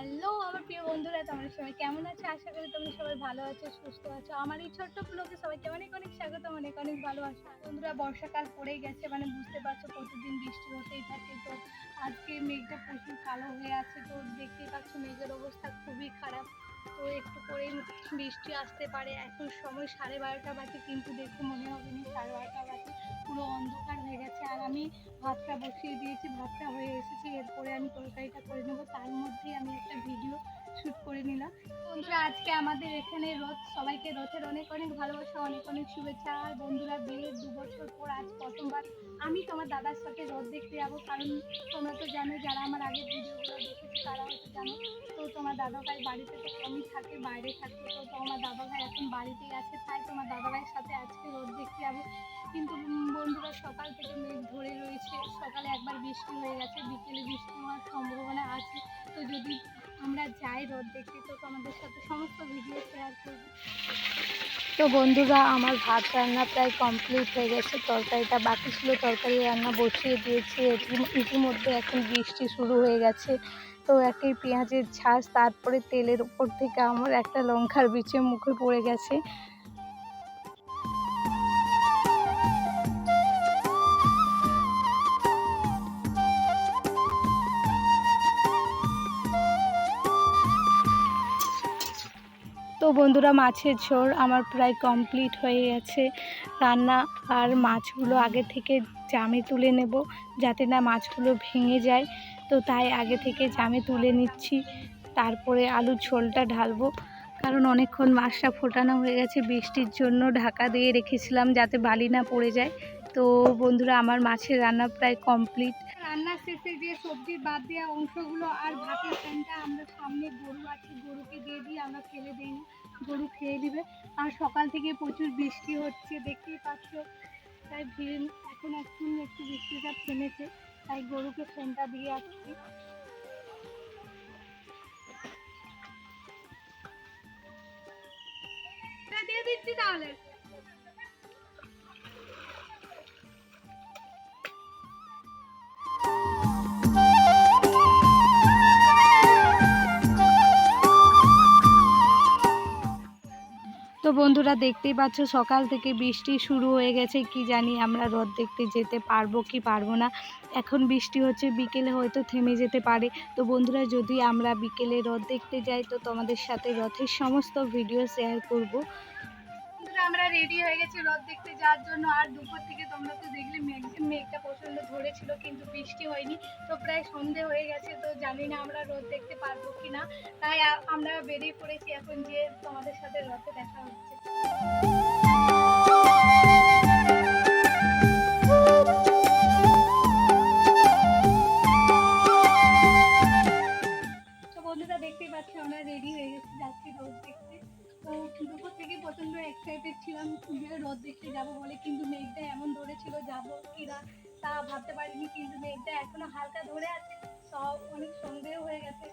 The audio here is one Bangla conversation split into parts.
হ্যালো আমার প্রিয় বন্ধুরা, তোমরা সবাই কেমন আছো? আশা করি তোমরা সবাই ভালো আছো, সুস্থ আছো। আমার এই ছোট্ট ব্লগে সবাইকে অনেক অনেক স্বাগত, অনেক অনেক ভালোবাসা। বন্ধুরা, বর্ষাকাল পড়েই গেছে, মানে বুঝতে পারছো প্রতিদিন বৃষ্টি হতেই থাকে। তো আজকে মেঘটা প্রচুর কালো হয়ে আছে, তো দেখতেই পাচ্ছ মেঘের অবস্থা খুবই খারাপ। তো একটু করেই বৃষ্টি আসতে পারে। এখন সময় 12:30 বাজে, কিন্তু দেখে মনে হবে না 12:30 বাজে, পুরো অন্ধকার হয়ে গেছে। আর আমি ভাতটা বসিয়ে দিয়েছি, ভাতটা হয়ে এসেছে, এরপরে আমি তরকারিটা করে নেবো। তার মধ্যেই আমি একটা ভিডিও শ্যুট করে নিলাম। বন্ধুরা, আজকে আমাদের এখানে রথ, সবাইকে রথের অনেক অনেক ভালোবাসা, অনেক অনেক শুভেচ্ছা। আর বন্ধুরা, বিয়ের 2 বছর পর আজ প্রথমবার আমি তোমার দাদার সাথে রথ দেখতে যাবো। কারণ তোমরা তো জানো, যারা আমার আগের ভিডিওগুলো দেখেছো তারা হয়তো জানো। তো তোমার দাদাভাই বাড়িতে তো কমই থাকে, বাইরে থাকে। তো তোমার দাদাভাই এখন বাড়িতেই আছে, তাই তোমার দাদাভাইয়ের সাথে আজকে রথ দেখতে যাবো। কিন্তু বন্ধুরা, সকাল থেকে মেঘ ধরে রয়েছে। সকালে একবার বৃষ্টি হয়ে গেছে, বিকেলে বৃষ্টি হওয়ার সম্ভাবনা আছে। তো যদি আমরা যাই রথ দেখতে, তো তোমাদের সাথে সমস্ত ভিডিও শেয়ার করব। তো বন্ধুরা, আমার ভাত রান্না প্রায় কমপ্লিট হয়ে গেছে, তরকারিটা বাকি ছিল, তরকারি রান্না বসিয়ে দিয়েছি। ইতিমধ্যে এখন বৃষ্টি শুরু হয়ে গেছে। তো একই পেঁয়াজের ঝাঁজ, তারপরে তেলের উপর থেকে আমার একটা লঙ্কার বিচে মুখে পড়ে গেছে। তো বন্ধুরা, মাছের ঝোল আমার প্রায় কমপ্লিট হয়ে গেছে রান্না। আর মাছগুলো আগে থেকে জামে তুলে নেব, যাতে না মাছগুলো ভেঙে যায়। তো তাই আগে থেকে জামে তুলে নিচ্ছি। তারপরে আলুর ঝোলটা ঢালবো, কারণ অনেকক্ষণ মাছটা ফোটানো হয়ে গেছে। বৃষ্টির জন্য ঢাকা দিয়ে রেখেছিলাম যাতে বালি না পড়ে যায়। তো বন্ধুরা, আমার মাছের রান্না প্রায় কমপ্লিট। রান্নার শেষে যে সবজির বাদ দেওয়া অংশগুলো আর ভাতের ফ্যানটা, আমরা সামনে গরু আছে, গরুকে দিয়ে দিই, আমরা ফেলে দিই না, গরু খেয়ে দিবে। আর সকাল থেকে প্রচুর বৃষ্টি হচ্ছে, দেখতেই পাচ্ছ। তাই এখন একটু বৃষ্টিটা থেমেছে, তাই গরুকে ফ্যানটা দিয়ে আসছি। দিয়ে দিচ্ছি তাহলে। তো বন্ধুরা, দেখতেই পাচ্ছ সকাল থেকে বৃষ্টি শুরু হয়ে গেছে। কি জানি আমরা রথ দেখতে যেতে পারবো কি পারবো না। এখন বৃষ্টি হচ্ছে, বিকেলে হয়তো থেমে যেতে পারে। তো বন্ধুরা, যদি আমরা বিকেলে রথ দেখতে যাই, তো তোমাদের সাথে রথের সমস্ত ভিডিও শেয়ার করব। বন্ধুরা, আমরা রেডি হয়ে গেছি রথ দেখতে যাওয়ার জন্য। আর দুপুর থেকে তোমরা তো দেখলে মেঘটা প্রচণ্ড ধরেছিল, কিন্তু বৃষ্টি হয়নি। তো প্রায় সন্ধে হয়ে গেছে, তো জানি না আমরা রথ দেখতে পারবো কি না। তাই আমরা বেরিয়ে পড়েছি এখন, যে তোমাদের সাথে রথে দেখা হচ্ছে। তো বন্ধুরা, দেখতেই পাচ্ছি আমরা রেডি হয়ে গেছি, যাচ্ছি রথ দেখতে। তো দুপুর থেকে প্রচণ্ড এক্সাইটেড ছিলাম যে রথ দেখতে যাবো বলে, কিন্তু মেঘটা এমন ধরেছিল যাবো কিনা তা ভাবতে পারিনি। কিন্তু মেঘটা এখনো হালকা ধরে আছে, সব অনেক সন্দেহ হয়ে গেছে।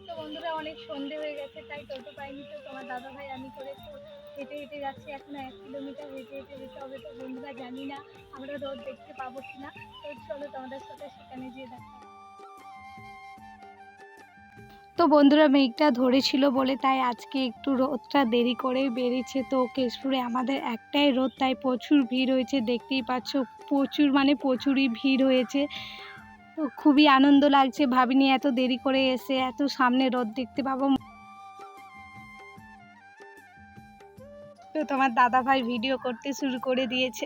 তো বন্ধুরা, অনেক সন্ধে হয়ে গেছে, তাই টোটো পাইনি। তো তোমার দাদাভাই আমি করে তো হেঁটে হেঁটে যাচ্ছি, এখনো 1 কিলোমিটার হেঁটে হেঁটে যেতে হবে। তো বন্ধুরা, জানি না আমরা রথ দেখতে পাবো কিনা। তো চলো তোমাদের সাথে সেখানে গিয়ে দেখা। তো বন্ধুরা, মেঘটা ধরেছিল বলে তাই আজকে একটু রোদটা দেরি করেই বেরিয়েছে। তো কেশপুরে আমাদের একটাই রোদ, তাই প্রচুর ভিড় হয়েছে, দেখতেই পাচ্ছ। প্রচুর মানে প্রচুরই ভিড় হয়েছে। তো খুবই আনন্দ লাগছে, ভাবিনি এত দেরি করে এসে এত সামনে রোদ দেখতে পাবো। তো তোমার দাদাভাই ভিডিও করতে শুরু করে দিয়েছে,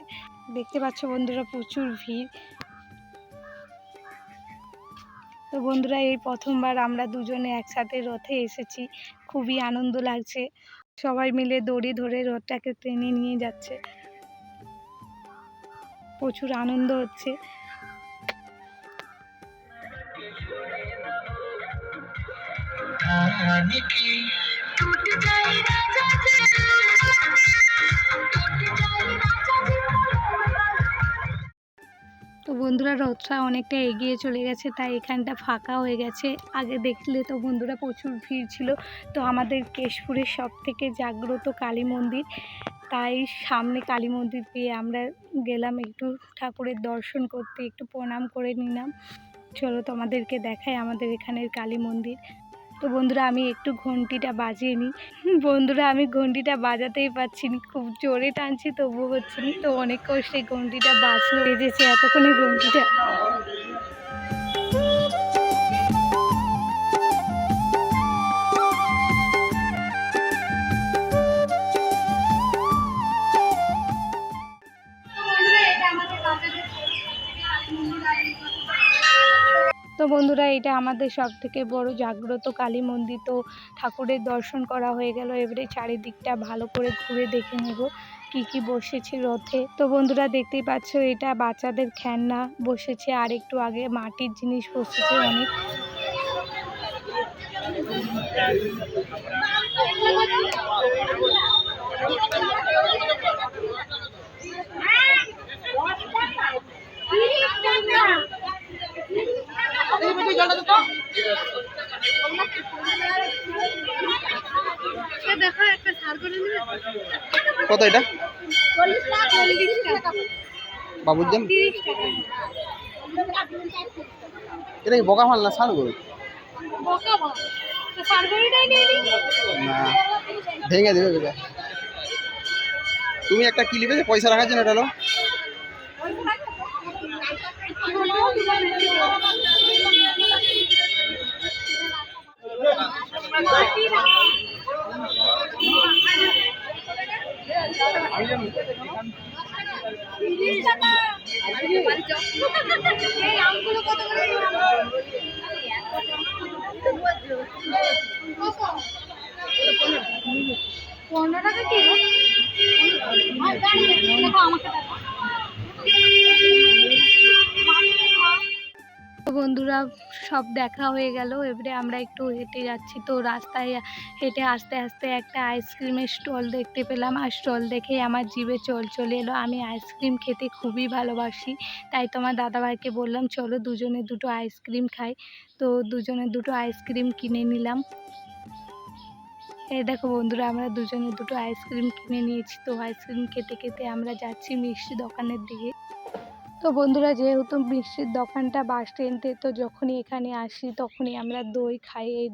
দেখতে পাচ্ছ বন্ধুরা, প্রচুর ভিড়। তো বন্ধুরা, এই প্রথমবার আমরা দুজনে একসাথে রথে এসেছি, খুবই আনন্দ লাগছে। সবাই মিলে দড়ি ধরে রথটাকে টেনে নিয়ে যাচ্ছে, প্রচুর আনন্দ হচ্ছে। তো বন্ধুরা, রথটা অনেকটা এগিয়ে চলে গেছে, তাই এখানটা ফাঁকা হয়ে গেছে। আগে দেখলে তো বন্ধুরা প্রচুর ভিড় ছিল। তো আমাদের কেশপুরের সবথেকে জাগ্রত কালী মন্দির, তাই সামনে কালী মন্দির পেয়ে আমরা গেলাম একটু ঠাকুরের দর্শন করতে, একটু প্রণাম করে নিলাম। চলো তোমাদেরকে দেখাই আমাদের এখানের কালী মন্দির। তো বন্ধুরা আমি একটু ঘন্টিটা বাজিয়ে নিই। বন্ধুরা আমি ঘন্টিটা বাজাতেই পারছি না, খুব জোরে টানছি তবু হচ্ছে না। তো অনেক কষ্টে ঘন্টিটা বাজলো, বেজেছে এতক্ষণে ঘন্টিটা। তো বন্ধুরা এটা আমাদের সব থেকে বড় জাগ্রত কালী মন্দির। তো ঠাকুরের দর্শন করা হয়ে গেল, এবারে চারিদিকটা ভালো করে ঘুরে দেখে নেব কি কি বসেছে রথে। তো বন্ধুরা দেখতেই পাচ্ছ এটা বাচ্চাদের খেলনা বসেছে, আর একটু আগে মাটির জিনিস বসেছে অনেক। কত এটা বাবুর দাম? এটা কি বোকা মাল না সার গরু? না ভেঙে দেবে বেটা। তুমি একটা কি লিবে যে পয়সা রাখার জন্য? এটা হলো বন্ধুরা সব দেখা হয়ে গেল, এবারে আমরা একটু হেঁটে যাচ্ছি। তো রাস্তায় হেঁটে আস্তে আস্তে একটা আইসক্রিমের স্টল দেখতে পেলাম, আর স্টল দেখে আমার জিভে জল চলে এলো। আমি আইসক্রিম খেতে খুবই ভালোবাসি, তাই তোমার দাদাভাইকে বললাম চলো দুজনে দুটো আইসক্রিম খাই। তো দুজনে দুটো আইসক্রিম কিনে নিলাম। এই দেখো বন্ধুরা আমরা দুজনে দুটো আইসক্রিম কিনে নিয়েছি। তো আইসক্রিম খেতে খেতে আমরা যাচ্ছি মিষ্টি দোকানের দিকে। তো বন্ধুরা যেহেতু মিষ্টির দোকানটা বাস স্ট্যান্ডে, তো যখনই এখানে আসি তখনই আমরা দই খাই এই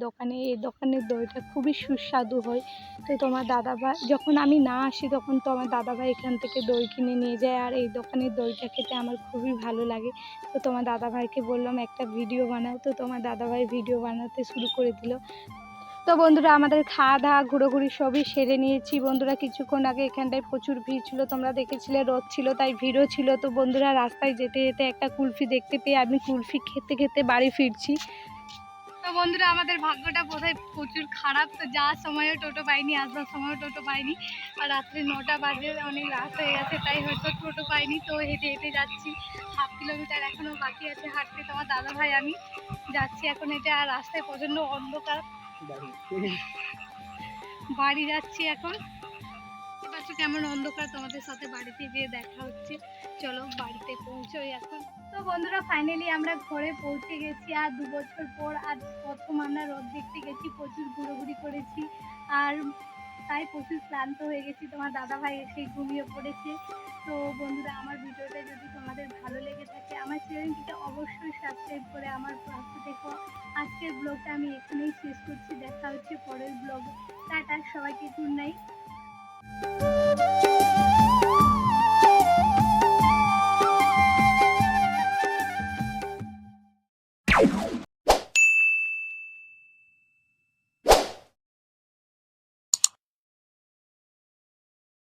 দোকানের দইটা খুবই সুস্বাদু হয়। তো তোমার দাদাভাই যখন আমি না আসি তখন তো আমার দাদাভাই এখান থেকে দই কিনে নিয়ে যায়, আর এই দোকানের দইটা খেতে আমার খুবই ভালো লাগে। তো তোমার দাদাভাইকে বললাম একটা ভিডিও বানাও, তো তোমার দাদাভাই ভিডিও বানাতে শুরু করে দিল। তো বন্ধুরা আমাদের খাওয়া দাওয়া ঘোরাঘুরি সবই সেরে নিয়েছি। বন্ধুরা কিছুক্ষণ আগে এখানটায় প্রচুর ভিড় ছিল, তোমরা দেখেছিলে রোদ ছিল তাই ভিড়ও ছিল। তো বন্ধুরা রাস্তায় যেতে যেতে একটা কুলফি দেখতে পেয়ে আমি কুলফি খেতে খেতে বাড়ি ফিরছি। তো বন্ধুরা আমাদের ভাগ্যটা বোধহয় প্রচুর খারাপ, তো যাওয়ার সময়ও টোটো পাইনি, আসবার সময়ও টোটো পাইনি, আর রাত্রে 9টা বাজে অনেক রাত হয়ে গেছে তাই হয়তো টোটো পাইনি। তো হেঁটে হেঁটে যাচ্ছি, 7 কিলোমিটার এখনও বাকি আছে হাঁটতে। তোমার দাদাভাই আমি যাচ্ছি এখন হেঁটে, আর রাস্তায় প্রচণ্ড অন্ধকার, বাড়ি যাচ্ছি এখন। পাচ্ছ কেমন অন্ধকার, তোমাদের সাথে বাড়িতে গিয়ে দেখা হচ্ছে। চলো বাড়িতে পৌঁছোই এখন। তো বন্ধুরা ফাইনালি আমরা ঘরে পৌঁছে গেছি, আর 2 বছর পর আজ প্রথম আমরা রথ দেখতে গেছি। প্রচুর ঘোরাঘুরি করেছি আর তাই প্রচুর ক্লান্ত হয়ে গেছি। তোমার দাদাভাই এসে ঘুমিয়ে পড়েছে। তো বন্ধুরা আমার ভিডিওটা যদি তোমাদের ভালো লেগে থাকে আমার চ্যানেলটিকে অবশ্যই সাবস্ক্রাইব করে আমার পাশে দেখো। আজকের ব্লগটা আমি এখানেই শেষ করছি, দেখা হচ্ছে পরের ব্লগে। টাটা, সবাইকে গুড নাইট।